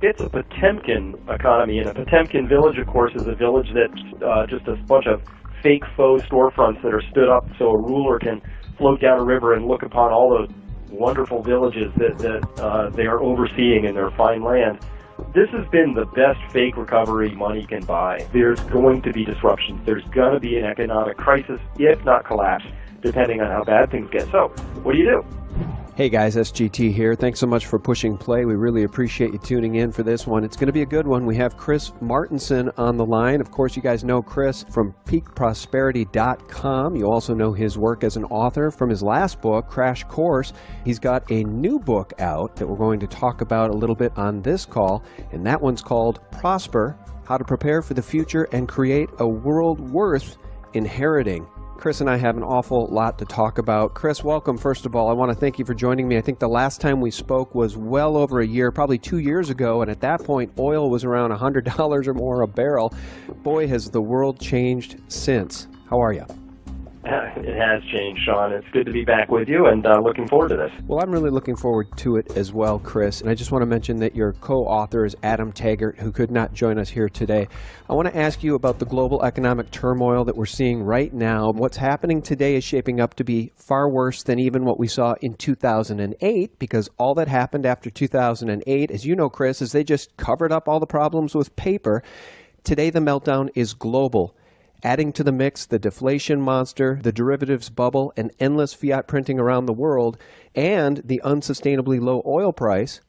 It's a Potemkin economy, and a Potemkin village, of course, is a village that's just a bunch of fake faux storefronts that are stood up so a ruler can float down a river and look upon all those wonderful villages that they are overseeing in their fine land. This has been the best fake recovery money can buy. There's going to be disruptions. There's going to be an economic crisis, if not collapse, depending on how bad things get. So, what do you do? Hey guys, SGT here. Thanks so much for pushing play. We really appreciate you tuning in for this one. It's going to be a good one. We have Chris Martenson on the line. Of course, you guys know Chris from peakprosperity.com. You also know his work as an author from his last book, Crash Course. He's got a new book out that we're going to talk about a little bit on this call, and that one's called Prosper: How to Prepare for the Future and Create a World Worth Inheriting. Chris and I have an awful lot to talk about. Chris, welcome. First of all, I want to thank you for joining me. I think the last time we spoke was well over a year, probably 2 years ago, and at that point, oil was around $100 or more a barrel. Boy, has the world changed since. How are you? It has changed, Sean. It's good to be back with you, and looking forward to this. Well, I'm really looking forward to it as well, Chris. And I just want to mention that your co-author is Adam Taggart, who could not join us here today. I want to ask you about the global economic turmoil that we're seeing right now. What's happening today is shaping up to be far worse than even what we saw in 2008, because all that happened after 2008, as you know, Chris, is they just covered up all the problems with paper. Today, the meltdown is global. Adding to the mix the deflation monster, the derivatives bubble, and endless fiat printing around the world, and the unsustainably low oil price,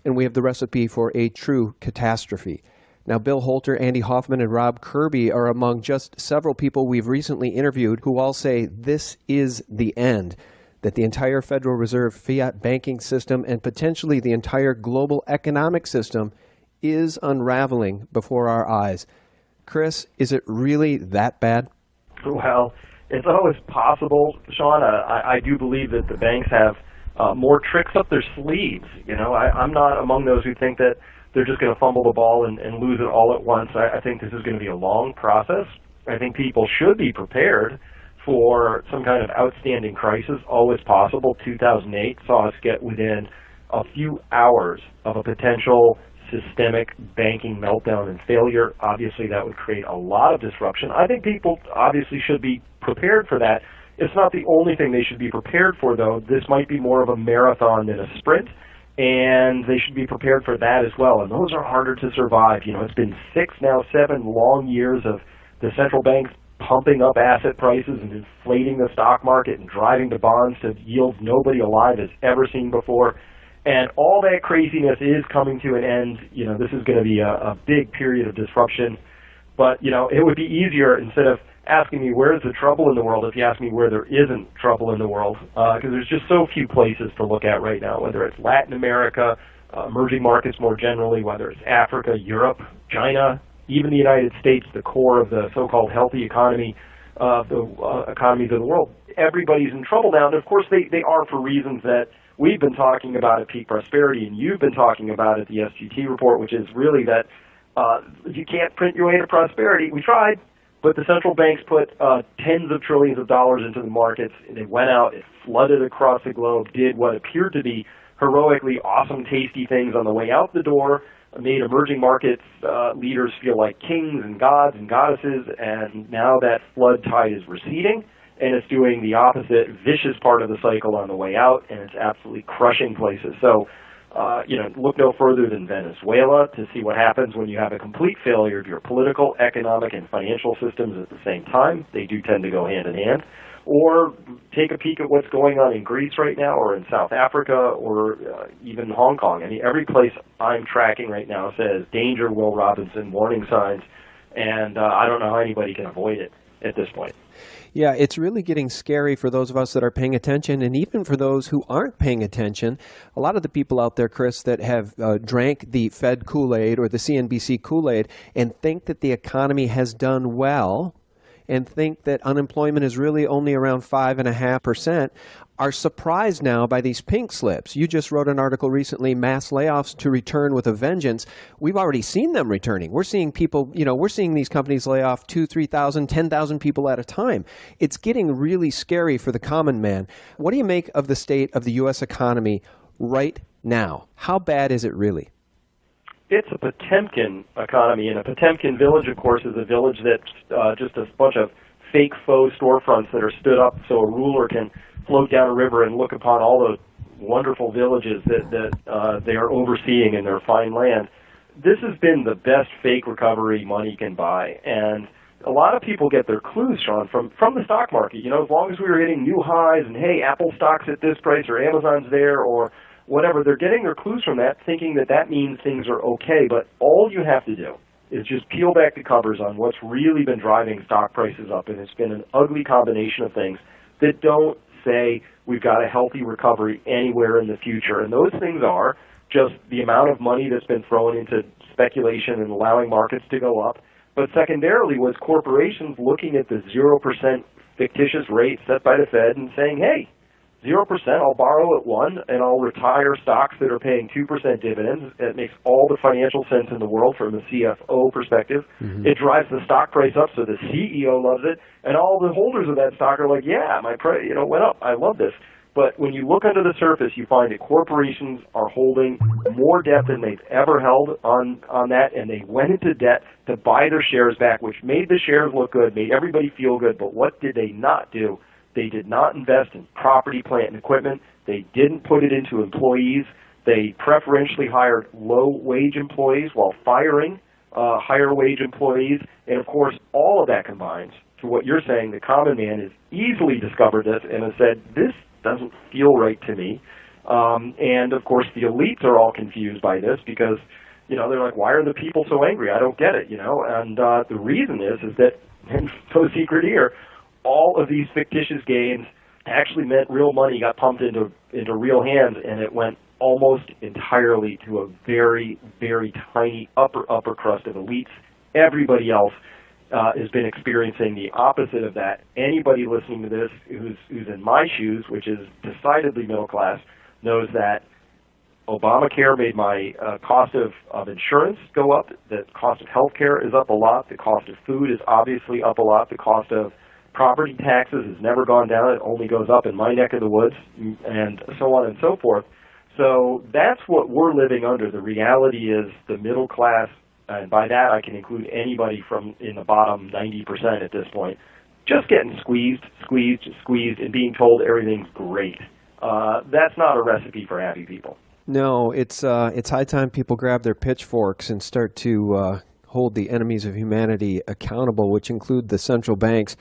and we have the recipe for a true catastrophe. Now, Bill Holter, Andy Hoffman, and Rob Kirby are among just several people we've recently interviewed who all say this is the end, that the entire Federal Reserve fiat banking system and potentially the entire global economic system is unraveling before our eyes. Chris, is it really that bad? Well, it's always possible, Sean. I do believe that the banks have more tricks up their sleeves. You know, I'm not among those who think that they're just going to fumble the ball and lose it all at once. I think this is going to be a long process. I think people should be prepared for some kind of outstanding crisis, always possible. 2008 saw us get within a few hours of a potential systemic banking meltdown and failure. Obviously, that would create a lot of disruption. I think people obviously should be prepared for that. It's not the only thing they should be prepared for, though. This might be more of a marathon than a sprint, and they should be prepared for that as well. And those are harder to survive. You know, it's been 7 long years of the central banks pumping up asset prices and inflating the stock market and driving the bonds to yields nobody alive has ever seen before. And all that craziness is coming to an end. You know, this is going to be a big period of disruption. But, you know, it would be easier, instead of asking me where's the trouble in the world, if you ask me where there isn't trouble in the world, because there's just so few places to look at right now, whether it's Latin America, emerging markets more generally, whether it's Africa, Europe, China, even the United States, the core of the so-called healthy economy, the economies of the world. Everybody's in trouble now. And, of course, they are for reasons that we've been talking about at Peak Prosperity, and you've been talking about at the SGT report, which is really that you can't print your way to prosperity. We tried, but the central banks put tens of trillions of dollars into the markets. They went out, it flooded across the globe, did what appeared to be heroically awesome, tasty things on the way out the door, made emerging markets leaders feel like kings and gods and goddesses, and now that flood tide is receding. And it's doing the opposite, vicious part of the cycle on the way out, and it's absolutely crushing places. So, you know, look no further than Venezuela to see what happens when you have a complete failure of your political, economic, and financial systems at the same time. They do tend to go hand in hand. Or take a peek at what's going on in Greece right now, or in South Africa, or even Hong Kong. I mean, every place I'm tracking right now says, danger, Will Robinson, warning signs, and I don't know how anybody can avoid it at this point. Yeah, it's really getting scary for those of us that are paying attention, and even for those who aren't paying attention. A lot of the people out there, Chris, that have drank the Fed Kool-Aid or the CNBC Kool-Aid and think that the economy has done well and think that unemployment is really only around 5.5%, are surprised now by these pink slips. You just wrote an article recently, mass layoffs to return with a vengeance. We've already seen them returning. We're seeing people, you know, we're seeing these companies lay off 2,000, 3,000, 10,000 people at a time. It's getting really scary for the common man. What do you make of the state of the U.S. economy right now? How bad is it really? It's a Potemkin economy, and a Potemkin village, of course, is a village that's just a bunch of fake faux storefronts that are stood up so a ruler can float down a river and look upon all the wonderful villages that they are overseeing in their fine land. This has been the best fake recovery money can buy, and a lot of people get their clues, Sean, from the stock market. You know, as long as we were hitting new highs and, hey, Apple stock's at this price or Amazon's there or whatever, they're getting their clues from that, thinking that that means things are okay. But all you have to do is just peel back the covers on what's really been driving stock prices up, and it's been an ugly combination of things that don't say we've got a healthy recovery anywhere in the future. And those things are just the amount of money that's been thrown into speculation and allowing markets to go up. But secondarily was corporations looking at the 0% fictitious rate set by the Fed and saying, hey, 0%, I'll borrow at 1 and I'll retire stocks that are paying 2% dividends. It makes all the financial sense in the world from a CFO perspective. Mm-hmm. It drives the stock price up so the CEO loves it, and all the holders of that stock are like, yeah, my price went up. I love this. But when you look under the surface, you find that corporations are holding more debt than they've ever held on that, and they went into debt to buy their shares back, which made the shares look good, made everybody feel good. But what did they not do? They did not invest in property, plant, and equipment. They didn't put it into employees. They preferentially hired low-wage employees while firing higher-wage employees. And, of course, all of that combines to what you're saying. The common man has easily discovered this and has said, this doesn't feel right to me. And, of course, the elites are all confused by this because, they're like, why are the people so angry? I don't get it, And the reason is that, and no secret here, all of these fictitious gains actually meant real money got pumped into real hands, and it went almost entirely to a very, very tiny upper crust of elites. Everybody else has been experiencing the opposite of that. Anybody listening to this who's in my shoes, which is decidedly middle class, knows that Obamacare made my cost of insurance go up. The cost of health care is up a lot. The cost of food is obviously up a lot. The cost of property taxes has never gone down. It only goes up in my neck of the woods, and so on and so forth. So that's what we're living under. The reality is the middle class, and by that I can include anybody from in the bottom 90% at this point, just getting squeezed, and being told everything's great. That's not a recipe for happy people. No, it's high time people grab their pitchforks and start to hold the enemies of humanity accountable, which include the central banks.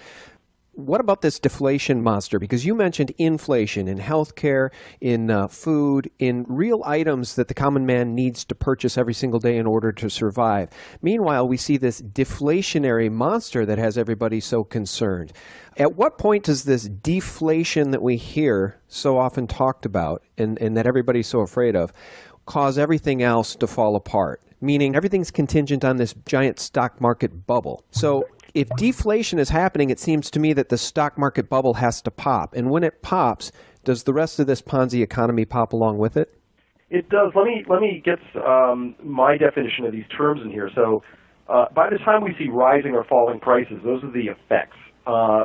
What about this deflation monster? Because you mentioned inflation in healthcare, in food, in real items that the common man needs to purchase every single day in order to survive. Meanwhile, we see this deflationary monster that has everybody so concerned. At what point does this deflation that we hear so often talked about and that everybody's so afraid of cause everything else to fall apart? Meaning everything's contingent on this giant stock market bubble. So if deflation is happening, it seems to me that the stock market bubble has to pop. And when it pops, does the rest of this Ponzi economy pop along with it? It does. Let me get my definition of these terms in here. So by the time we see rising or falling prices, those are the effects.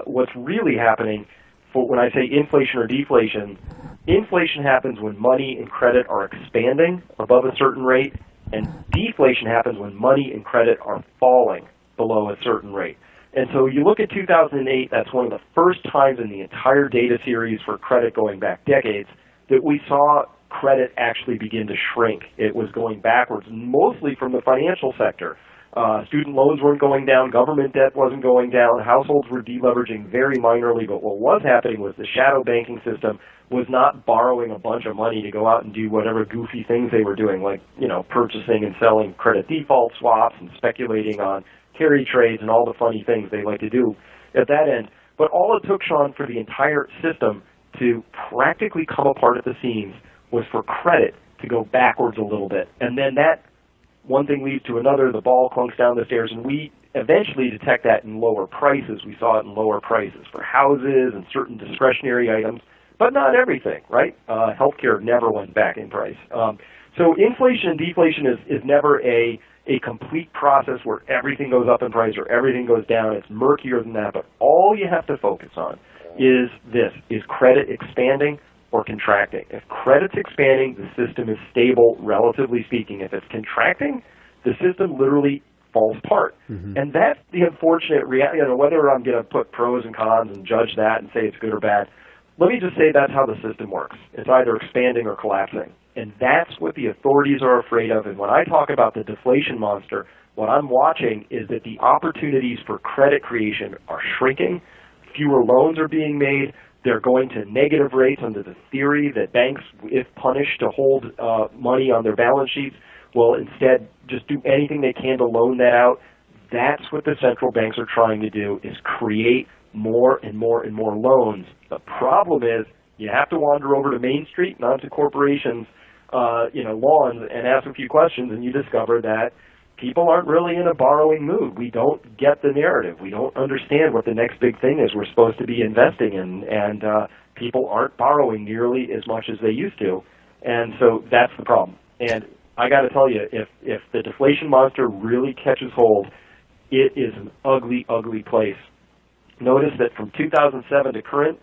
What's really happening for when I say inflation or deflation, inflation happens when money and credit are expanding above a certain rate, and deflation happens when money and credit are falling below a certain rate. And so you look at 2008, that's one of the first times in the entire data series for credit going back decades that we saw credit actually begin to shrink. It was going backwards, mostly from the financial sector. Student loans weren't going down, government debt wasn't going down, households were deleveraging very minorly, but what was happening was the shadow banking system was not borrowing a bunch of money to go out and do whatever goofy things they were doing, like, purchasing and selling credit default swaps and speculating on carry trades and all the funny things they like to do at that end. But all it took, Sean, for the entire system to practically come apart at the seams was for credit to go backwards a little bit. And then that one thing leads to another, the ball clunks down the stairs, and we eventually detect that in lower prices. We saw it in lower prices for houses and certain discretionary items, but not everything, right? Healthcare never went back in price. So inflation and deflation is never a complete process where everything goes up in price or everything goes down. It's murkier than that, but all you have to focus on is this. Is credit expanding or contracting. If credit's expanding, the system is stable, relatively speaking. If it's contracting, the system literally falls apart. And that's the unfortunate reality. Whether I'm going to put pros and cons and judge that and say it's good or bad, let me just say that's how the system works. It's either expanding or collapsing. And that's what the authorities are afraid of. And when I talk about the deflation monster, what I'm watching is that the opportunities for credit creation are shrinking. Fewer loans are being made. They're going to negative rates under the theory that banks, if punished to hold money on their balance sheets, will instead just do anything they can to loan that out. That's what the central banks are trying to do, is create more and more and more loans. The problem is you have to wander over to Main Street and onto corporations' lawns and ask a few questions, and you discover that people aren't really in a borrowing mood. We don't get the narrative. We don't understand what the next big thing is we're supposed to be investing in, and people aren't borrowing nearly as much as they used to, and so that's the problem. And I got to tell you, if the deflation monster really catches hold, it is an ugly, ugly place. Notice that from 2007 to current,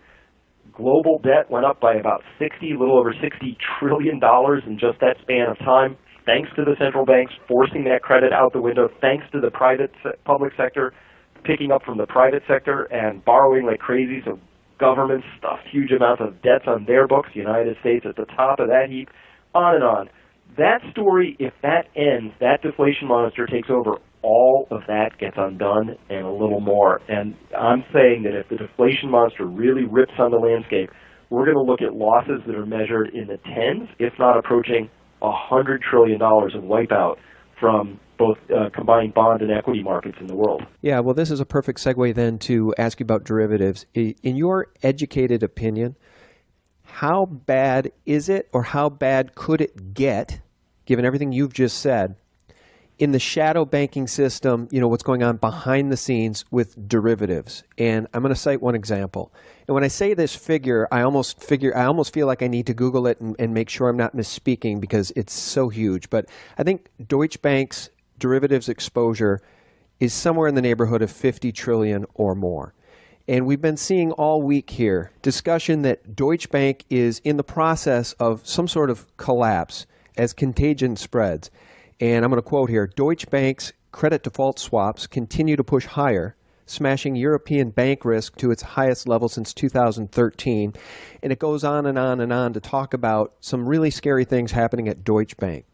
global debt went up by about a little over $60 trillion in just that span of time, thanks to the central banks forcing that credit out the window, thanks to the public sector picking up from the private sector and borrowing like crazy, so governments stuffed huge amounts of debts on their books, United States at the top of that heap, on and on. That story, if that ends, that deflation monster takes over, all of that gets undone and a little more. And I'm saying that if the deflation monster really rips on the landscape, we're going to look at losses that are measured in the tens, if not approaching $100 trillion of wipeout from both combined bond and equity markets in the world. Yeah, well, this is a perfect segue then to ask you about derivatives. In your educated opinion, how bad is it, or how bad could it get, given everything you've just said, in the shadow banking system, what's going on behind the scenes with derivatives? And I'm going to cite one example. And when I say this figure, I almost feel like I need to Google it and make sure I'm not misspeaking because it's so huge. But I think Deutsche Bank's derivatives exposure is somewhere in the neighborhood of 50 trillion or more. And we've been seeing all week here discussion that Deutsche Bank is in the process of some sort of collapse as contagion spreads. And I'm going to quote here, Deutsche Bank's credit default swaps continue to push higher, smashing European bank risk to its highest level since 2013. And it goes on and on and on to talk about some really scary things happening at Deutsche Bank.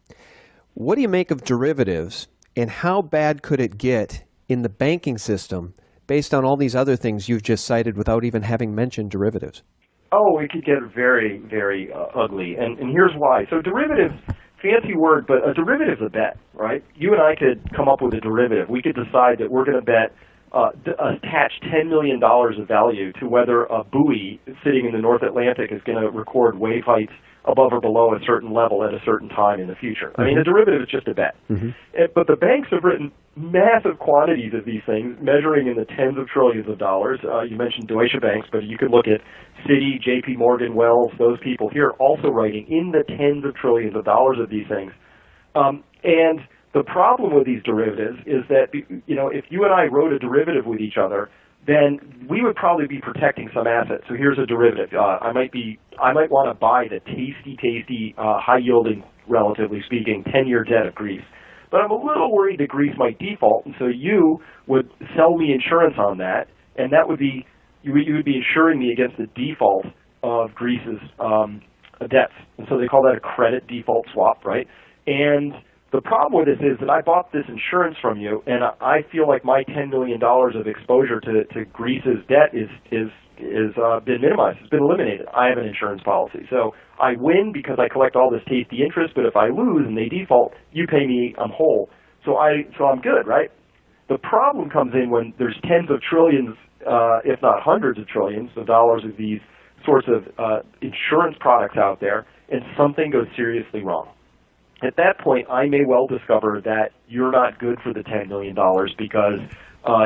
What do you make of derivatives, and how bad could it get in the banking system based on all these other things you've just cited without even having mentioned derivatives? Oh, it could get very, very ugly. And here's why. So derivatives, fancy word, but a derivative is a bet, right? You and I could come up with a derivative. We could decide that we're going to bet, attach $10 million of value to whether a buoy sitting in the North Atlantic is going to record wave heights above or below a certain level at a certain time in the future. I mean, a derivative is just a bet. But the banks have written massive quantities of these things, measuring in the tens of trillions of dollars. You mentioned Deutsche Bank, but you could look at Citi, JP Morgan, Wells, those people here also writing in the tens of trillions of dollars of these things. And the problem with these derivatives is that, if you and I wrote a derivative with each other, then we would probably be protecting some assets. So here's a derivative. I might want to buy the tasty, high-yielding, relatively speaking, 10-year debt of Greece. But I'm a little worried that Greece might default, and so you would sell me insurance on that, and that would be, you would be insuring me against the default of Greece's debts. And so they call that a credit default swap, right? And the problem with this is that I bought this insurance from you, and I feel like my $10 million of exposure to Greece's debt is been minimized. It's been eliminated. I have an insurance policy. So I win because I collect all this tasty interest, but if I lose and they default, you pay me, I'm whole. So I'm good, right? The problem comes in when there's tens of trillions, if not hundreds of trillions of dollars of these sorts of insurance products out there, and something goes seriously wrong. At that point, I may well discover that you're not good for the $10 million because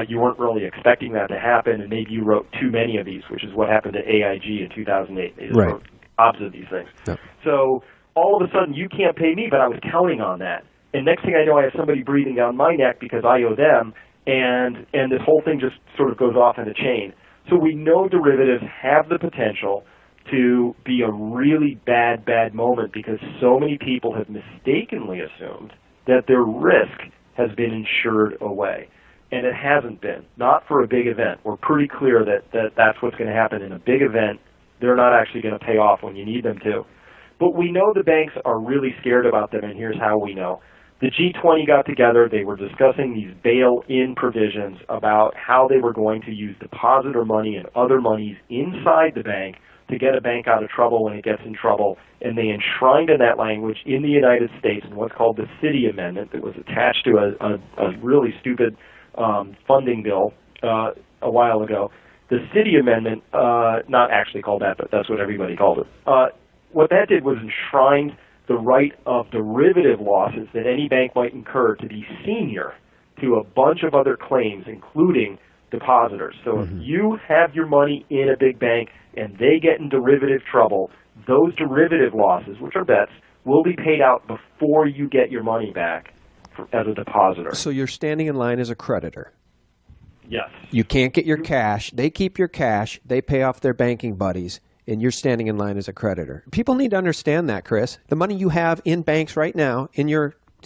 you weren't really expecting that to happen, and maybe you wrote too many of these, which is what happened to AIG in 2008. They just wrote opposite of these things. Yeah. So all of a sudden, you can't pay me, but I was counting on that. And next thing I know, I have somebody breathing down my neck because I owe them, and this whole thing just sort of goes off in a chain. So we know derivatives have the potential to be a really bad moment because so many people have mistakenly assumed that their risk has been insured away. And it hasn't been. Not for a big event. We're pretty clear that that's what's going to happen in a big event. They're not actually going to pay off when you need them to. But we know the banks are really scared about them, and here's how we know. The G20 got together. They were discussing these bail-in provisions about how they were going to use depositor money and other monies inside the bank to get a bank out of trouble when it gets in trouble, and they enshrined in that language in the United States in what's called the Citi Amendment that was attached to a really stupid funding bill a while ago. The Citi Amendment, not actually called that, but that's what everybody called it. What that did was enshrined the right of derivative losses that any bank might incur to be senior to a bunch of other claims, including depositors. So if you have your money in a big bank and they get in derivative trouble, those derivative losses, which are bets, will be paid out before you get your money back as a depositor. So you're standing in line as a creditor. Yes. You can't get your cash. They keep your cash. They pay off their banking buddies, and you're standing in line as a creditor. People need to understand that, Chris. The money you have in banks right now,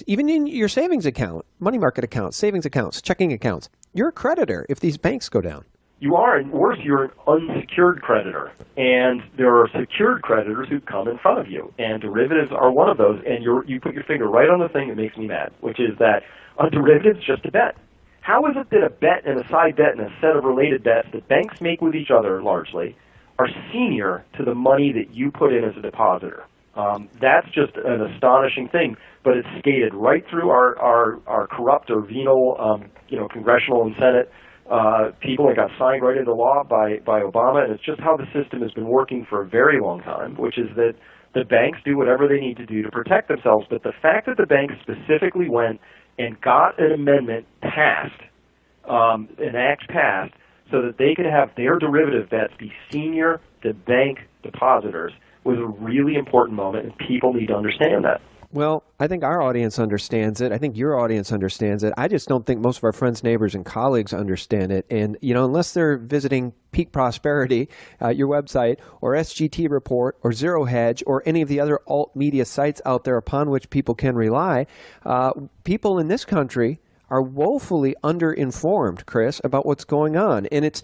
even in your savings account, money market accounts, savings accounts, checking accounts, you're a creditor if these banks go down. You are, and worse, you're an unsecured creditor. And there are secured creditors who come in front of you, and derivatives are one of those. And you put your finger right on the thing that makes me mad, which is that a derivative is just a bet. How is it that a bet and a side bet and a set of related bets that banks make with each other largely are senior to the money that you put in as a depositor? That's just an astonishing thing, but it's skated right through our corrupt or venal, congressional and Senate people. It got signed right into law by Obama, and it's just how the system has been working for a very long time, which is that the banks do whatever they need to do to protect themselves. But the fact that the banks specifically went and got an amendment passed, an act passed, so that they could have their derivative bets be senior to bank depositors was a really important moment, and people need to understand that. Well, I think our audience understands it. I think your audience understands it. I just don't think most of our friends, neighbors, and colleagues understand it. And, unless they're visiting Peak Prosperity, your website, or SGT Report, or Zero Hedge, or any of the other alt media sites out there upon which people can rely, people in this country are woefully underinformed, Chris, about what's going on. And it's...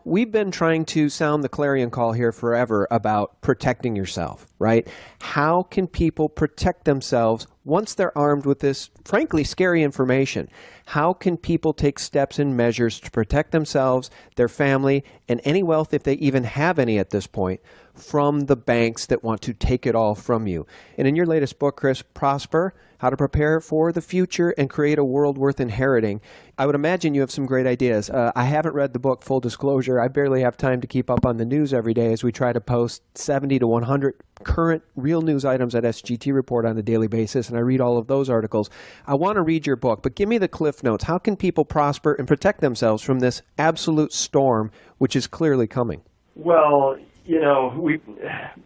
we've been trying to sound the clarion call here forever about protecting yourself, right? How can people protect themselves once they're armed with this, frankly, scary information? How can people take steps and measures to protect themselves, their family, and any wealth, if they even have any at this point, from the banks that want to take it all from you? And in your latest book, Chris, Prosper, How to Prepare for the Future and Create a World Worth Inheriting, I would imagine you have some great ideas. I haven't read the book, full disclosure. I barely have time to keep up on the news every day as we try to post 70 to 100 current real news items at SGT Report on a daily basis, and I read all of those articles. I want to read your book, but give me the cliff notes. How can people prosper and protect themselves from this absolute storm, which is clearly coming? Well,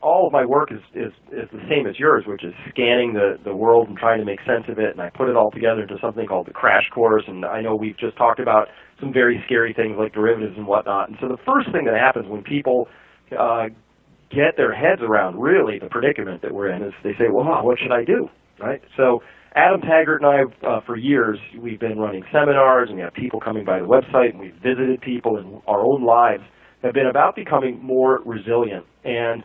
all of my work is the same as yours, which is scanning the world and trying to make sense of it, and I put it all together into something called the Crash Course, and I know we've just talked about some very scary things like derivatives and whatnot. And so the first thing that happens when people get their heads around really the predicament that we're in is they say, well, what should I do, right? So Adam Taggart and I, for years, we've been running seminars, and we have people coming by the website, and we've visited people, and our own lives have been about becoming more resilient. And,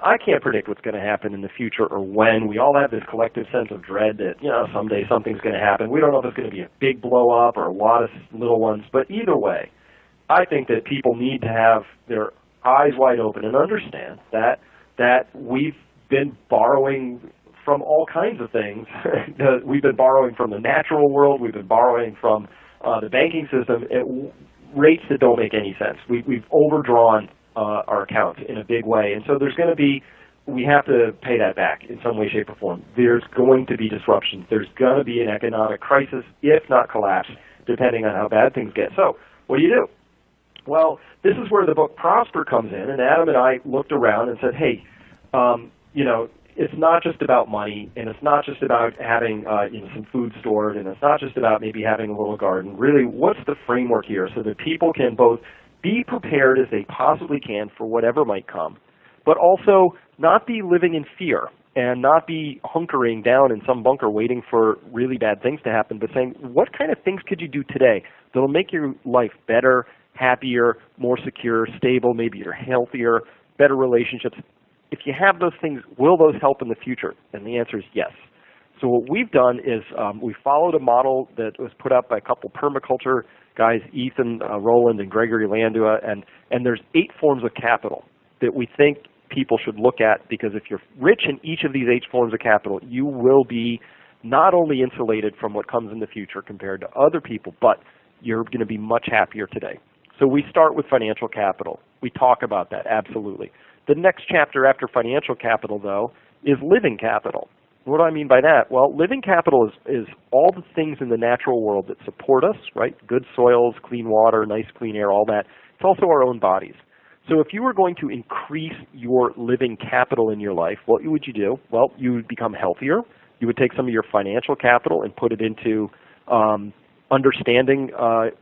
I can't predict what's going to happen in the future or when. We all have this collective sense of dread that, someday something's going to happen. We don't know if it's going to be a big blow up or a lot of little ones, but either way, I think that people need to have their eyes wide open and understand that we've been borrowing from all kinds of things. We've been borrowing from the natural world. We've been borrowing from the banking system at rates that don't make any sense. We've overdrawn our accounts in a big way. And so we have to pay that back in some way, shape, or form. There's going to be disruptions. There's going to be an economic crisis, if not collapse, depending on how bad things get. So what do? Well, this is where the book Prosper comes in, and Adam and I looked around and said, hey, it's not just about money, and it's not just about having some food stored, and it's not just about maybe having a little garden. Really, what's the framework here so that people can both be prepared as they possibly can for whatever might come, but also not be living in fear and not be hunkering down in some bunker waiting for really bad things to happen, but saying, what kind of things could you do today that will make your life better, happier, more secure, stable, maybe you're healthier, better relationships. If you have those things, will those help in the future? And the answer is yes. So what we've done is we followed a model that was put up by a couple permaculture guys, Ethan Rowland and Gregory Landua, and there's 8 forms of capital that we think people should look at, because if you're rich in each of these 8 forms of capital, you will be not only insulated from what comes in the future compared to other people, but you're going to be much happier today. So we start with financial capital. We talk about that, absolutely. The next chapter after financial capital, though, is living capital. What do I mean by that? Well, living capital is all the things in the natural world that support us, right? Good soils, clean water, nice clean air, all that. It's also our own bodies. So if you were going to increase your living capital in your life, what would you do? Well, you would become healthier. You would take some of your financial capital and put it into understanding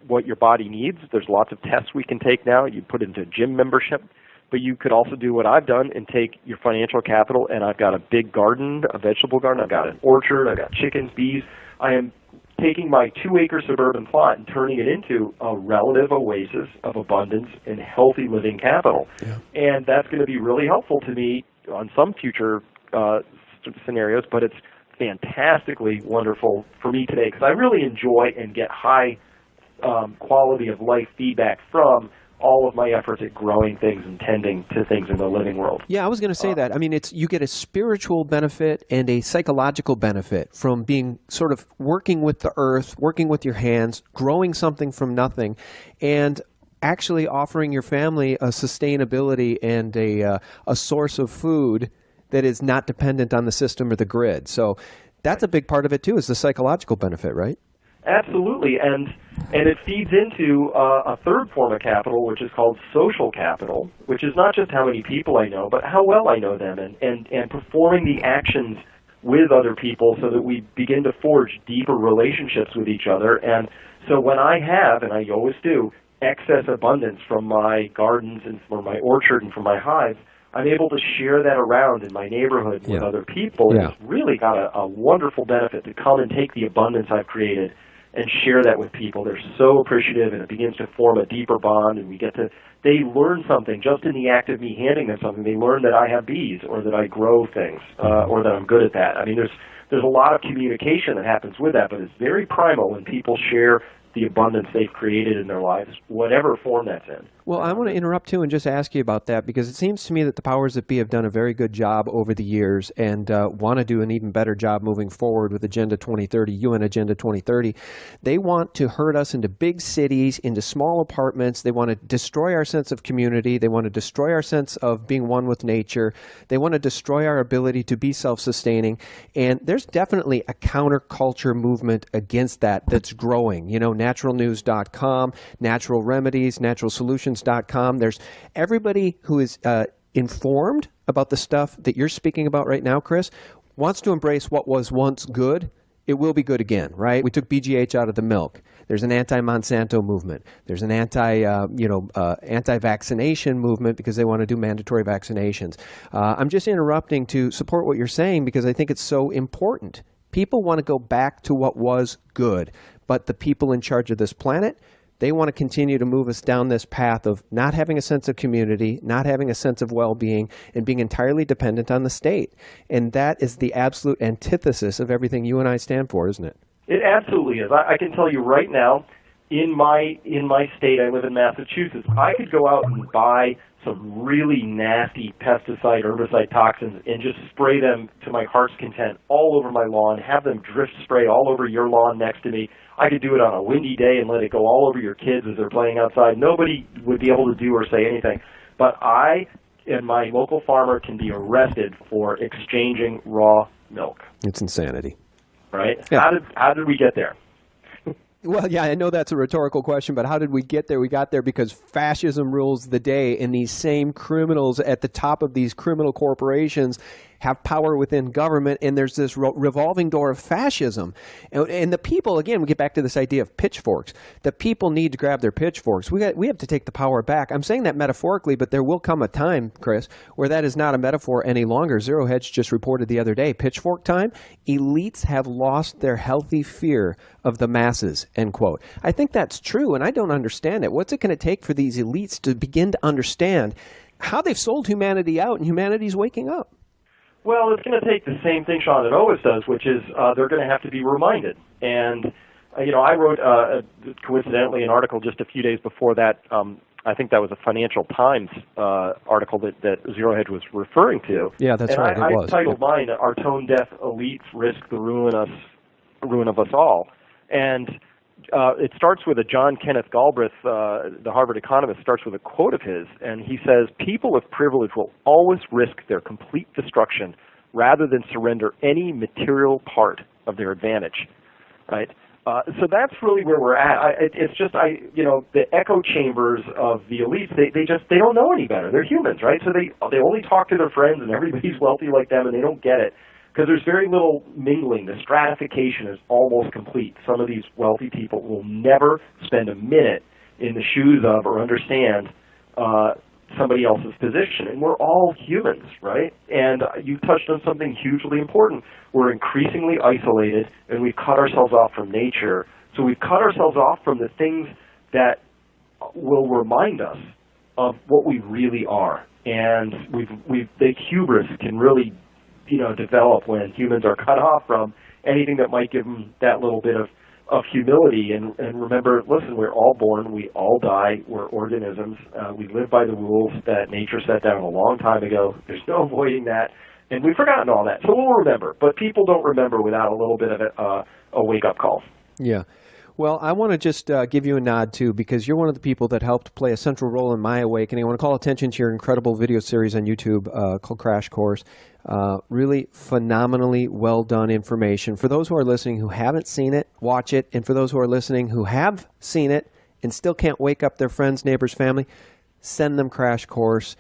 what your body needs. There's lots of tests we can take now. You put it into gym membership. But you could also do what I've done and take your financial capital, and I've got a big garden, a vegetable garden. I've got an orchard. I've got chickens, bees. I am taking my 2-acre suburban plot and turning it into a relative oasis of abundance and healthy living capital. Yeah. And that's going to be really helpful to me on some future scenarios, but it's fantastically wonderful for me today because I really enjoy and get high quality of life feedback from all of my efforts at growing things and tending to things in the living world. Yeah, I was going to say that. I mean, you get a spiritual benefit and a psychological benefit from being sort of working with the earth, working with your hands, growing something from nothing, and actually offering your family a sustainability and a source of food that is not dependent on the system or the grid. So that's a big part of it too, is the psychological benefit, right? Absolutely, and it feeds into a third form of capital, which is called social capital, which is not just how many people I know, but how well I know them, and performing the actions with other people so that we begin to forge deeper relationships with each other. And so when I have, and I always do, excess abundance from my gardens and from my orchard and from my hives, I'm able to share that around in my neighborhood with other people. And it's really got a wonderful benefit to come and take the abundance I've created and share that with people. They're so appreciative, and it begins to form a deeper bond, and they learn something just in the act of me handing them something. They learn that I have bees, or that I grow things, or that I'm good at that. I mean, there's a lot of communication that happens with that, but it's very primal when people share the abundance they've created in their lives, whatever form that's in. Well, I want to interrupt too and just ask you about that, because it seems to me that the powers that be have done a very good job over the years and want to do an even better job moving forward with Agenda 2030, UN Agenda 2030. They want to herd us into big cities, into small apartments. They want to destroy our sense of community. They want to destroy our sense of being one with nature. They want to destroy our ability to be self-sustaining. And there's definitely a counterculture movement against that that's growing. You know, naturalnews.com, Natural Remedies, naturalsolutions.com. There's everybody who is informed about the stuff that you're speaking about right now, Chris, wants to embrace what was once good. It will be good again, right? We took BGH out of the milk. There's an anti-Monsanto movement. There's an anti-vaccination movement because they want to do mandatory vaccinations. I'm just interrupting to support what you're saying because I think it's so important. People want to go back to what was good, but the people in charge of this planet, they want to continue to move us down this path of not having a sense of community, not having a sense of well-being, and being entirely dependent on the state. And that is the absolute antithesis of everything you and I stand for, isn't it? It absolutely is. I can tell you right now, in my state, I live in Massachusetts, I could go out and buy some really nasty pesticide, herbicide toxins and just spray them to my heart's content all over my lawn, have them drift spray all over your lawn next to me. I could do it on a windy day and let it go all over your kids as they're playing outside. Nobody would be able to do or say anything. But I and my local farmer can be arrested for exchanging raw milk. It's insanity. Right? Yeah. How did we get there? Well, yeah, I know that's a rhetorical question, but how did we get there? We got there because fascism rules the day, and these same criminals at the top of these criminal corporations have power within government, and there's this revolving door of fascism. And the people, again, we get back to this idea of pitchforks. The people need to grab their pitchforks. We have to take the power back. I'm saying that metaphorically, but there will come a time, Chris, where that is not a metaphor any longer. Zero Hedge just reported the other day, pitchfork time, elites have lost their healthy fear of the masses, end quote. I think that's true, and I don't understand it. What's it going to take for these elites to begin to understand how they've sold humanity out and humanity's waking up? Well, it's going to take the same thing, Sean, it always does, which is they're going to have to be reminded. And, I wrote, coincidentally, an article just a few days before that. I think that was a Financial Times article that Zero Hedge was referring to. Yeah, that's right. I titled mine, "Our Tone-Deaf Elites Risk the Ruin of Us All." And it starts with a John Kenneth Galbraith, the Harvard economist, starts with a quote of his, and he says, "People of privilege will always risk their complete destruction rather than surrender any material part of their advantage." Right? So that's really where we're at. It's just, the echo chambers of the elites, they don't know any better. They're humans, right? So they only talk to their friends, and everybody's wealthy like them, and they don't get it. Because there's very little mingling. The stratification is almost complete. Some of these wealthy people will never spend a minute in the shoes of or understand somebody else's position. And we're all humans, right? And you touched on something hugely important. We're increasingly isolated, and we've cut ourselves off from nature. So we've cut ourselves off from the things that will remind us of what we really are. And the hubris can really develop when humans are cut off from anything that might give them that little bit of humility. And remember, listen, we're all born, we all die, we're organisms, we live by the rules that nature set down a long time ago. There's no avoiding that, and we've forgotten all that. So we'll remember, but people don't remember without a little bit of a wake-up call. Yeah. Well, I want to just give you a nod, too, because you're one of the people that helped play a central role in my awakening. I want to call attention to your incredible video series on YouTube called Crash Course. Really phenomenally well done information. For those who are listening who haven't seen it, watch it. And for those who are listening who have seen it and still can't wake up their friends, neighbors, family, send them Crash Course.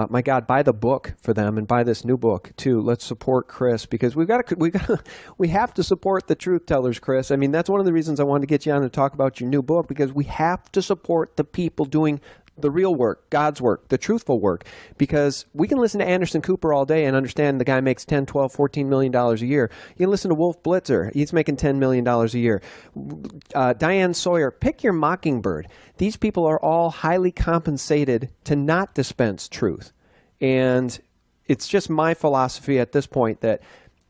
My God, buy the book for them and buy this new book too. Let's support Chris because we have to support the truth tellers, Chris. I mean, that's one of the reasons I wanted to get you on to talk about your new book, because we have to support the people doing the real work, God's work, the truthful work, because we can listen to Anderson Cooper all day and understand the guy makes $10, $12, $14 million a year. You can listen to Wolf Blitzer. He's making $10 million a year. Diane Sawyer, pick your mockingbird. These people are all highly compensated to not dispense truth. And it's just my philosophy at this point that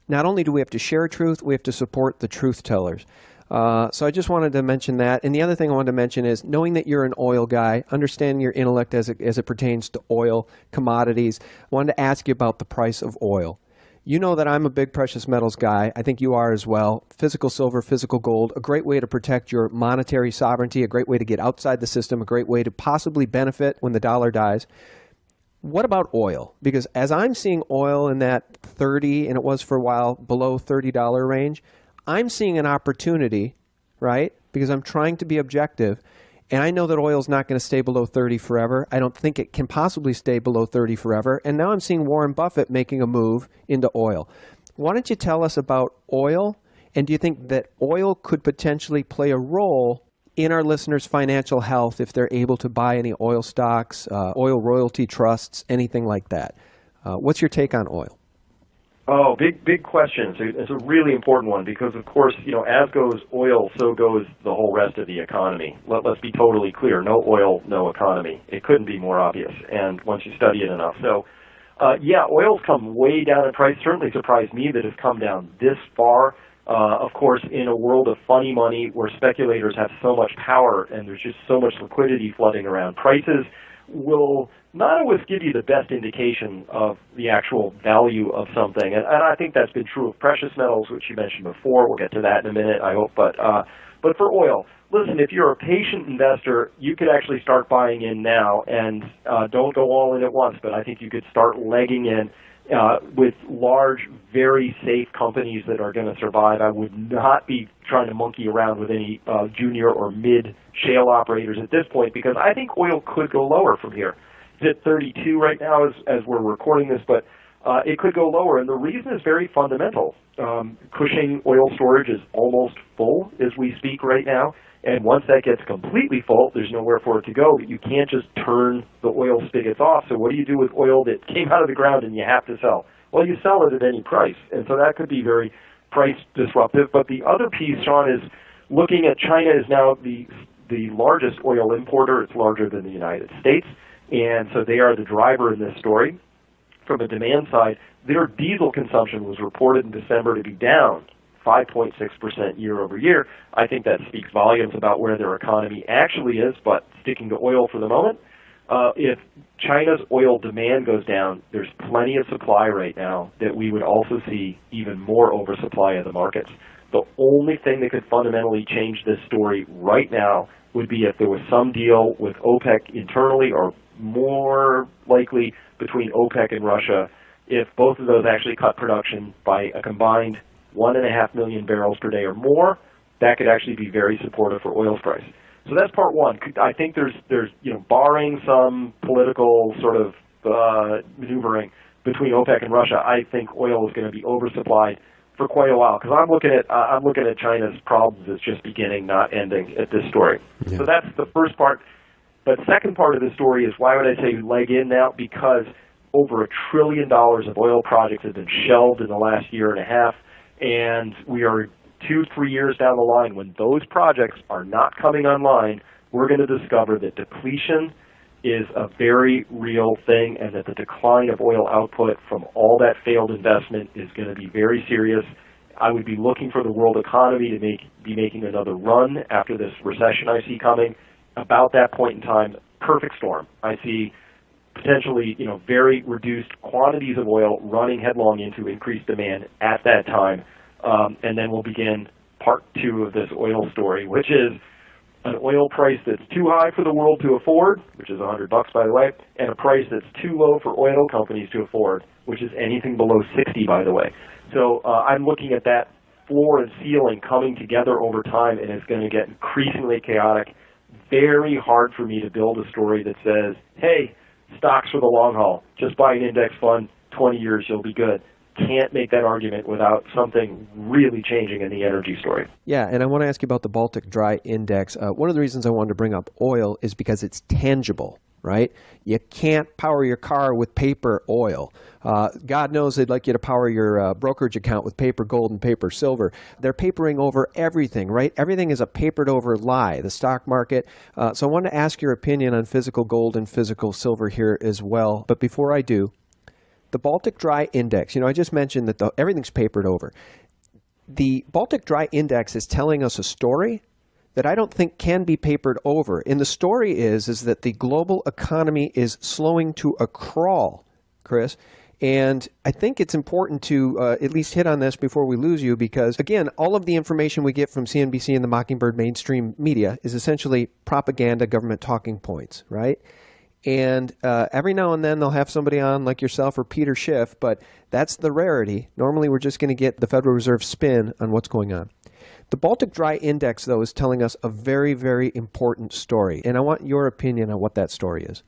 not only do we have to share truth, we have to support the truth tellers. So I just wanted to mention that. And the other thing I wanted to mention is knowing that you're an oil guy, understanding your intellect as it pertains to oil, commodities. I wanted to ask you about the price of oil. You know that I'm a big precious metals guy. I think you are as well. Physical silver, physical gold, a great way to protect your monetary sovereignty, a great way to get outside the system, a great way to possibly benefit when the dollar dies. What about oil? Because as I'm seeing oil in that 30, and it was for a while, below $30 range, I'm seeing an opportunity, right? Because I'm trying to be objective, and I know that oil is not going to stay below 30 forever. I don't think it can possibly stay below 30 forever. And now I'm seeing Warren Buffett making a move into oil. Why don't you tell us about oil? And do you think that oil could potentially play a role in our listeners' financial health if they're able to buy any oil stocks, oil royalty trusts, anything like that? What's your take on oil? Oh, big question. It's a really important one because, of course, as goes oil, so goes the whole rest of the economy. Let's be totally clear. No oil, no economy. It couldn't be more obvious, and once you study it enough. So, oil's come way down in price. Certainly surprised me that it's come down this far. Of course, in a world of funny money where speculators have so much power and there's just so much liquidity flooding around, prices will not always give you the best indication of the actual value of something. And I think that's been true of precious metals, which you mentioned before. We'll get to that in a minute, I hope. But for oil, listen, if you're a patient investor, you could actually start buying in now. And don't go all in at once, but I think you could start legging in with large, very safe companies that are going to survive. I would not be trying to monkey around with any junior or mid shale operators at this point, because I think oil could go lower from here. It's at 32 right now as we're recording this, but it could go lower. And the reason is very fundamental. Cushing oil storage is almost full as we speak right now. And once that gets completely full, there's nowhere for it to go. But you can't just turn the oil spigots off. So what do you do with oil that came out of the ground and you have to sell? Well, you sell it at any price. And so that could be very price disruptive. But the other piece, Sean, is looking at China is now the largest oil importer. It's larger than the United States. And so they are the driver in this story. From a demand side, their diesel consumption was reported in December to be down 5.6% year over year. I think that speaks volumes about where their economy actually is, but sticking to oil for the moment, if China's oil demand goes down, there's plenty of supply right now that we would also see even more oversupply of the markets. The only thing that could fundamentally change this story right now would be if there was some deal with OPEC internally, or more likely between OPEC and Russia, if both of those actually cut production by a combined 1.5 million barrels per day or more, that could actually be very supportive for oil's price. So that's part one. I think there's barring some political sort of maneuvering between OPEC and Russia, I think oil is going to be oversupplied for quite a while, because I'm looking at China's problems as just beginning, not ending at this story. Yeah. So that's the first part. But second part of the story is, why would I say leg in now? Because over $1 trillion of oil projects have been shelved in the last year and a half, and we are 2-3 years down the line. When those projects are not coming online, we're going to discover that depletion is a very real thing, and that the decline of oil output from all that failed investment is going to be very serious. I would be looking for the world economy to be making another run after this recession I see coming. About that point in time, perfect storm. I see potentially, very reduced quantities of oil running headlong into increased demand at that time. And then we'll begin part two of this oil story, which is an oil price that's too high for the world to afford, which is $100, by the way, and a price that's too low for oil companies to afford, which is anything below 60, by the way. So I'm looking at that floor and ceiling coming together over time, and it's going to get increasingly chaotic. Very hard for me to build a story that says, hey, stocks for the long haul, just buy an index fund, 20 years, you'll be good. Can't make that argument without something really changing in the energy story. Yeah, and I want to ask you about the Baltic Dry Index. One of the reasons I wanted to bring up oil is because it's tangible, right? You can't power your car with paper oil. God knows they'd like you to power your brokerage account with paper gold and paper silver. They're papering over everything, right? Everything is a papered over lie, the stock market. So I want to ask your opinion on physical gold and physical silver here as well. But before I do, the Baltic Dry Index, I just mentioned that everything's papered over. The Baltic Dry Index is telling us a story that I don't think can be papered over. And the story is that the global economy is slowing to a crawl, Chris. And I think it's important to at least hit on this before we lose you, because, again, all of the information we get from CNBC and the Mockingbird mainstream media is essentially propaganda, government talking points, right? And every now and then they'll have somebody on like yourself or Peter Schiff, but that's the rarity. Normally we're just going to get the Federal Reserve spin on what's going on. The Baltic Dry Index, though, is telling us a very, very important story. And I want your opinion on what that story is.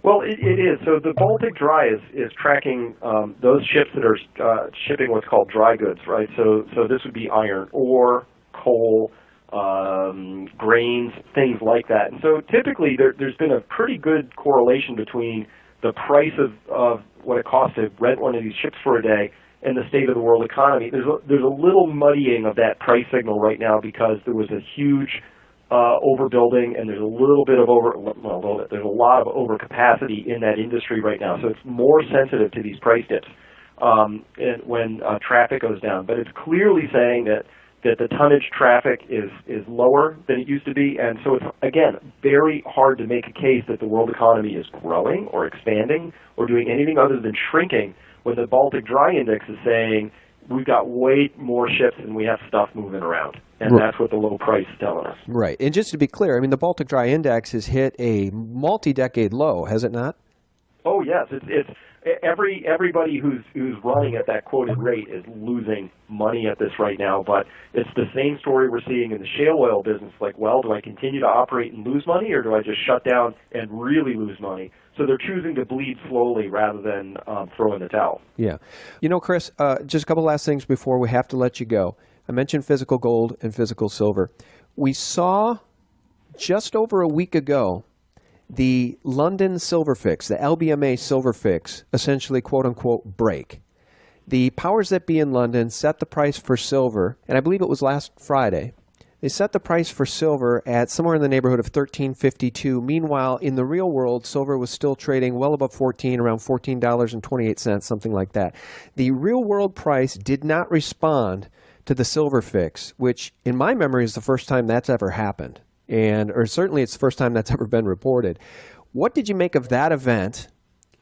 Well, it is. So the Baltic Dry is tracking those ships that are shipping what's called dry goods, right? So this would be iron ore, coal, grains, things like that. And so typically there's been a pretty good correlation between the price of what it costs to rent one of these ships for a day and the state of the world economy. There's a little muddying of that price signal right now, because there was a huge overbuilding, and there's a little bit of there's a lot of overcapacity in that industry right now. So it's more sensitive to these price dips and when traffic goes down. But it's clearly saying that the tonnage traffic is lower than it used to be. And so it's, again, very hard to make a case that the world economy is growing or expanding or doing anything other than shrinking, when the Baltic Dry Index is saying we've got way more ships and we have stuff moving around. And that's what the low price is telling us. Right. And just to be clear, the Baltic Dry Index has hit a multi-decade low, has it not? Oh, yes. It's everybody who's running at that quoted rate is losing money at this right now. But it's the same story we're seeing in the shale oil business. Like, well, do I continue to operate and lose money, or do I just shut down and really lose money? So they're choosing to bleed slowly rather than throw in the towel. Yeah. You know, Chris, just a couple last things before we have to let you go. I mentioned physical gold and physical silver. We saw just over a week ago the London silver fix, the LBMA silver fix, essentially quote-unquote break. The powers that be in London set the price for silver, and I believe it was last Friday. They set the price for silver at somewhere in the neighborhood of $13.52. Meanwhile, in the real world, silver was still trading well above $14, around $14.28, something like that. The real world price did not respond to the silver fix, which in my memory is the first time that's ever happened. Or certainly it's the first time that's ever been reported. What did you make of that event,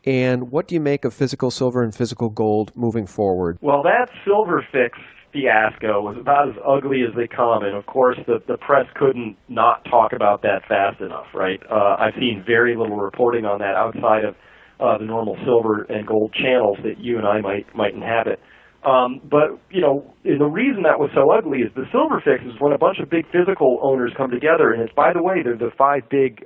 and what do you make of physical silver and physical gold moving forward? Well, that silver fix fiasco was about as ugly as they come, and of course the press couldn't not talk about that fast enough, right? I've seen very little reporting on that outside of the normal silver and gold channels that you and I might inhabit. But, you know, the reason that was so ugly is the silver fix is when a bunch of big physical owners come together, and it's, by the way, they're the five big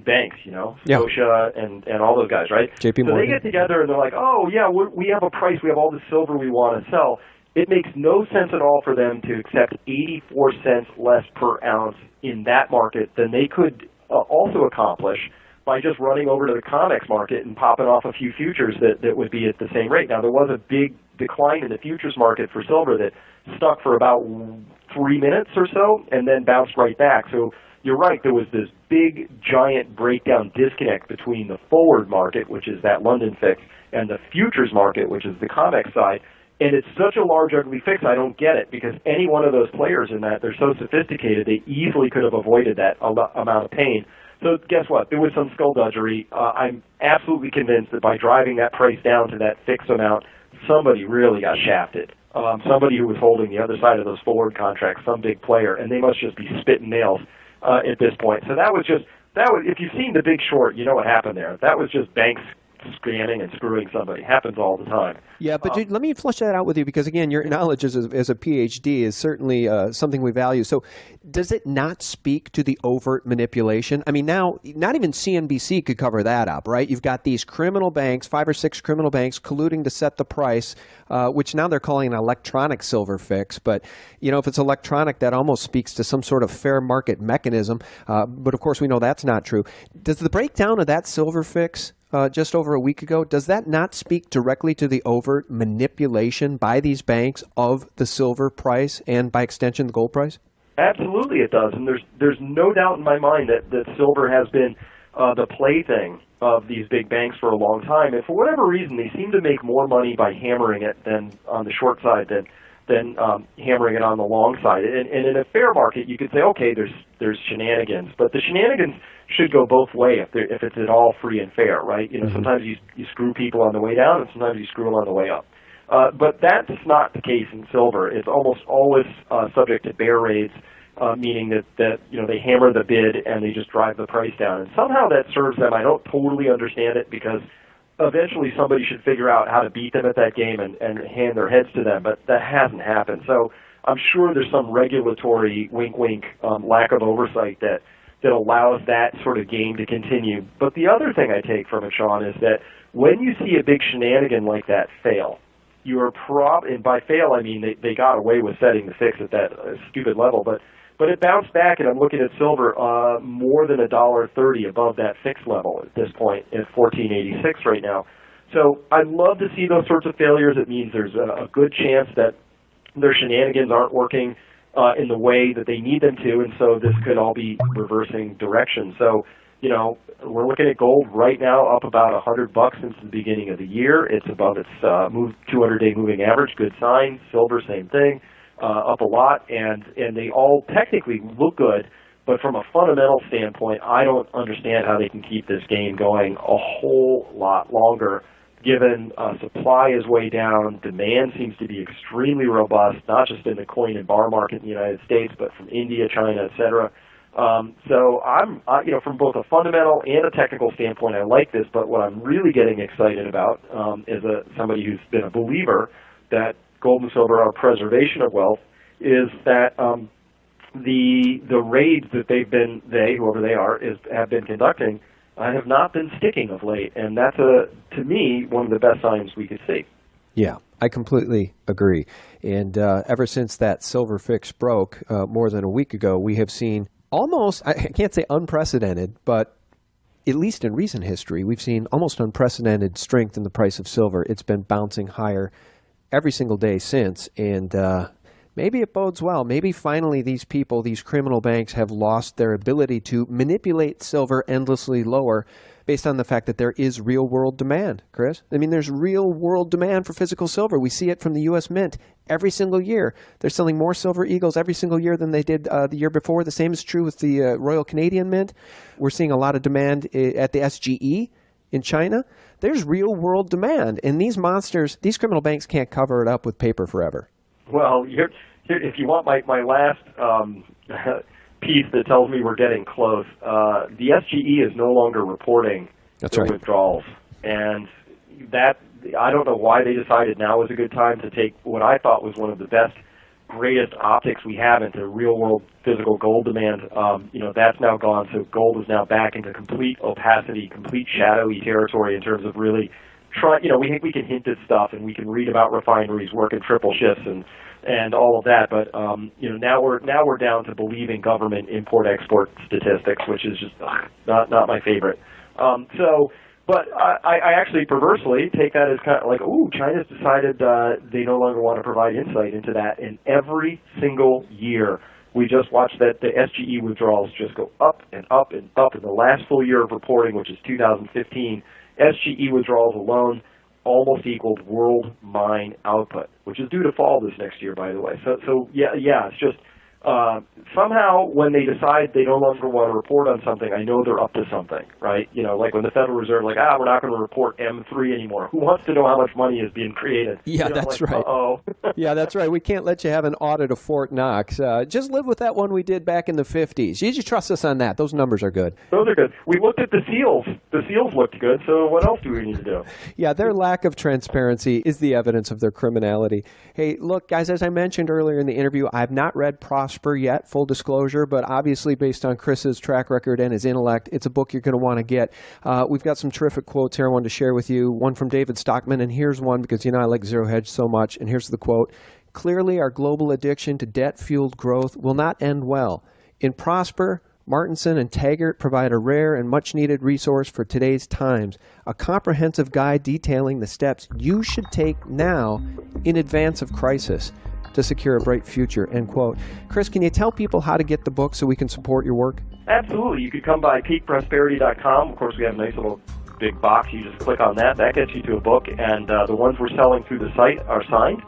banks, you know, Scotia and all those guys, right? JP Morgan. So they get together and they're like, oh, yeah, we have a price, we have all the silver we want to sell. It makes no sense at all for them to accept 84 cents less per ounce in that market than they could also accomplish by just running over to the COMEX market and popping off a few futures that would be at the same rate. Now, there was a big decline in the futures market for silver that stuck for about 3 minutes or so and then bounced right back. So you're right, there was this big, giant breakdown disconnect between the forward market, which is that London fix, and the futures market, which is the COMEX side. And it's such a large, ugly fix, I don't get it, because any one of those players in that, they're so sophisticated, they easily could have avoided that amount of pain. So guess what? There was some skullduggery. I'm absolutely convinced that by driving that price down to that fixed amount, somebody really got shafted. Somebody who was holding the other side of those forward contracts, some big player, and they must just be spitting nails at this point. So that was if you've seen The Big Short, you know what happened there. That was just banks scamming and screwing somebody. Happens all the time. Yeah, but let me flesh that out with you, because again, your knowledge as a PhD is certainly something we value. So does it not speak to the overt manipulation? I mean, now not even CNBC could cover that up, right? You've got these criminal banks, 5 or 6 criminal banks colluding to set the price, which now they're calling an electronic silver fix. But, you know, if it's electronic, that almost speaks to some sort of fair market mechanism. But of course, we know that's not true. Does the breakdown of that silver fix just over a week ago, does that not speak directly to the overt manipulation by these banks of the silver price and, by extension, the gold price? Absolutely it does, and there's no doubt in my mind that silver has been the plaything of these big banks for a long time, and for whatever reason, they seem to make more money by hammering it than on the short side than hammering it on the long side. And in a fair market, you could say, okay, there's shenanigans, but the shenanigans should go both ways if it's at all free and fair, right? You know, sometimes you screw people on the way down, and sometimes you screw them on the way up. But that's not the case in silver. It's almost always subject to bear raids, meaning that you know, they hammer the bid and they just drive the price down. And somehow that serves them. I don't totally understand it, because eventually somebody should figure out how to beat them at that game and hand their heads to them, but that hasn't happened. So I'm sure there's some regulatory wink-wink lack of oversight that allows that sort of game to continue. But the other thing I take from it, Sean, is that when you see a big shenanigan like that fail, you are and by fail I mean they got away with setting the fix at that stupid level, but it bounced back, and I'm looking at silver more than $1.30 above that fixed level at this point at $14.86 right now. So I'd love to see those sorts of failures. It means there's a good chance that their shenanigans aren't working in the way that they need them to, and so this could all be reversing direction. So, you know, we're looking at gold right now up about $100 since the beginning of the year. It's above its 200-day moving average, good sign. Silver, same thing, up a lot, and they all technically look good, but from a fundamental standpoint, I don't understand how they can keep this game going a whole lot longer, given supply is way down, demand seems to be extremely robust, not just in the coin and bar market in the United States, but from India, China, et cetera. So from both a fundamental and a technical standpoint, I like this. But what I'm really getting excited about as somebody who's been a believer that gold and silver are preservation of wealth is that the raids that whoever they are, have been conducting have not been sticking of late, and that's to me one of the best signs we could see. Yeah, I completely agree. And ever since that silver fix broke more than a week ago, we have seen almost, I can't say unprecedented, but at least in recent history, we've seen almost unprecedented strength in the price of silver. It's been bouncing higher every single day since, and maybe it bodes well. Maybe finally these people, these criminal banks, have lost their ability to manipulate silver endlessly lower based on the fact that there is real-world demand, Chris. I mean, there's real-world demand for physical silver. We see it from the U.S. Mint every single year. They're selling more Silver Eagles every single year than they did the year before. The same is true with the Royal Canadian Mint. We're seeing a lot of demand at the SGE in China. There's real-world demand, and these monsters, these criminal banks can't cover it up with paper forever. Well, if you want my last piece that tells me we're getting close, the SGE is no longer reporting their withdrawals, and that I don't know why they decided now was a good time to take what I thought was one of the best, greatest optics we have into real-world physical gold demand. That's now gone, so gold is now back into complete opacity, complete shadowy territory in terms of really trying. We think we can hint at stuff, and we can read about refineries working triple shifts and all of that, but now we're down to believing government import-export statistics, which is just not my favorite. But I actually perversely take that as kind of like, China's decided they no longer want to provide insight into that, and every single year we just watch that the SGE withdrawals just go up and up and up. In the last full year of reporting, which is 2015, SGE withdrawals alone almost equaled world mine output, which is due to fall this next year, by the way. So it's just somehow when they decide they no longer want to report on something, I know they're up to something, right? Like when the Federal Reserve, we're not going to report M3 anymore. Who wants to know how much money is being created? Yeah, that's right. Uh-oh. Yeah, that's right. We can't let you have an audit of Fort Knox. Just live with that one we did back in the 50s. You just trust us on that. Those numbers are good. Those are good. We looked at the seals. The seals looked good, so what else do we need to do? Yeah, their lack of transparency is the evidence of their criminality. Hey, look, guys, as I mentioned earlier in the interview, I've not read Prosper yet, full disclosure, but obviously based on Chris's track record and his intellect, it's a book you're going to want to get. We've got some terrific quotes here I wanted to share with you, one from David Stockman, and here's one because I like Zero Hedge so much, and here's the quote. Clearly, our global addiction to debt-fueled growth will not end well. In Prosper, Martinson and Taggart provide a rare and much-needed resource for today's times, a comprehensive guide detailing the steps you should take now in advance of crisis to secure a bright future, end quote. Chris, can you tell people how to get the book so we can support your work? Absolutely. You could come by peakprosperity.com. Of course, we have a nice little big box. You just click on that. That gets you to a book, and the ones we're selling through the site are signed.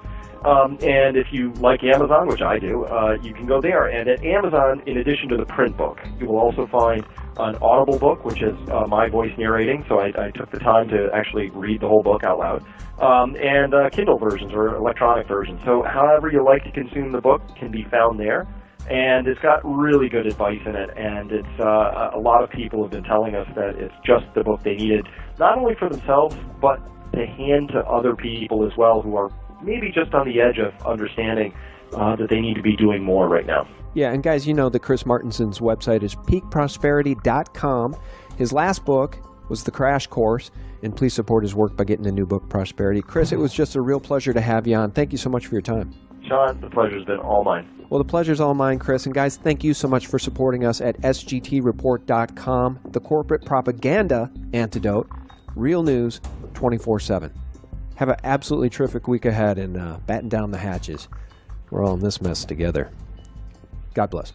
And if you like Amazon, which I do, you can go there. And at Amazon, in addition to the print book, you will also find an Audible book, which is my voice narrating. So I took the time to actually read the whole book out loud. And Kindle versions or electronic versions. So however you like to consume the book can be found there. And it's got really good advice in it. And it's a lot of people have been telling us that it's just the book they needed, not only for themselves, but to hand to other people as well who are maybe just on the edge of understanding that they need to be doing more right now. Yeah, and guys, you know that Chris Martinson's website is peakprosperity.com. His last book was The Crash Course, and please support his work by getting a new book, Prosperity. Chris, it was just a real pleasure to have you on. Thank you so much for your time. Sean, the pleasure's been all mine. Well, the pleasure's all mine, Chris. And guys, thank you so much for supporting us at sgtreport.com, the corporate propaganda antidote, real news 24/7. Have an absolutely terrific week ahead and batten down the hatches. We're all in this mess together. God bless.